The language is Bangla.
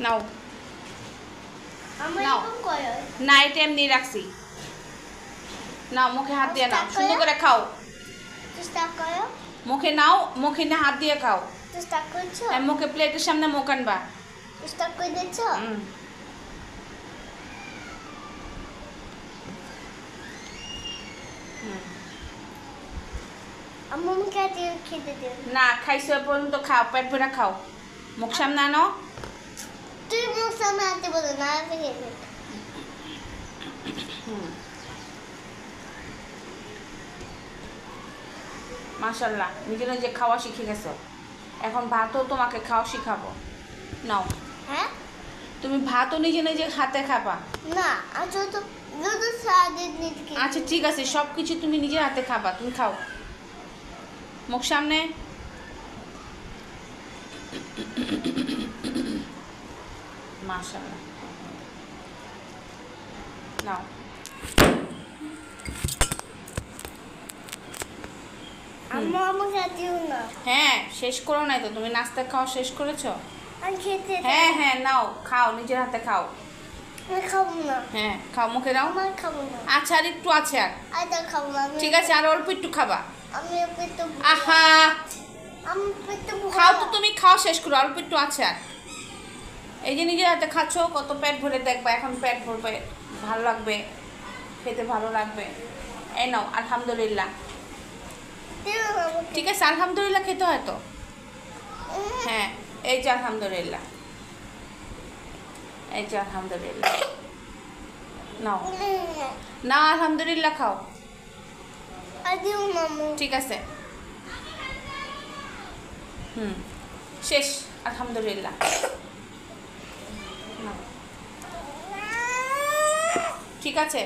নাও নাও না, এটা এমনি রাখছি। নাও মুখে হাত দিয়ে নাও, সুন্দর করে খাও। মুখে নাও, মুখে না হাত দিয়ে খাও। মুখে প্লেটের সামনে মুখ আনবা। না খাইছো পর্যন্ত খাও, পেট ভরে খাও। মুখ সামনে আনো। তুই মুখ সামনে আনতে বলো না। মাশাআল্লাহ, নিজে নিজে খাওয়া শিখে গেছো। এখন ভাতও তোমাকে খাওয়া শিখাবো। নাও। হ্যাঁ, তুমি ভাতও নিজে নিজে হাতে খাবা না। আচ্ছা তো দুধ সাদে নিতে। আচ্ছা ঠিক আছে, সব কিছু তুমি নিজের হাতে খাবা। তুমি খাও, মুখ সামনে। মাশাআল্লাহ, নাও। আম্মু আমাকে দিও না। হ্যাঁ, শেষ করো নাই তো? তুমি নাস্তা খাওয়া শেষ করেছো? আমি খেতে। হ্যাঁ হ্যাঁ, নাও খাও, নিজের হাতে খাও। আমি খাবো না। হ্যাঁ খাও, মুখে দাও। আমি খাবো না। আচ্ছা, আর একটু আছে। আর খাবো না। ঠিক আছে, আর অল্প একটু খাবা। আমি পেট। আহা, আমি পেট। খাও তো, তুমি খাও শেষ করো, অল্প একটু আছে। আর এই যে নিজের হাতে খাচ্ছ, কত পেট ভরে দেখবা। এখন পেট ভরবে, ভালো লাগবে, খেতে ভালো লাগবে। এই নাও, আলহামদুলিল্লাহ। ঠিক আছে, আলহামদুলিল্লাহ খেতে হয় তো। হ্যাঁ, এই যে আলহামদুলিল্লাহ, এই যে আলহামদুলিল্লাহ। নাও না, আলহামদুলিল্লাহ খাও। ঠিক আছে, শেষ। আলহামদুলিল্লাহ। ঠিক আছে।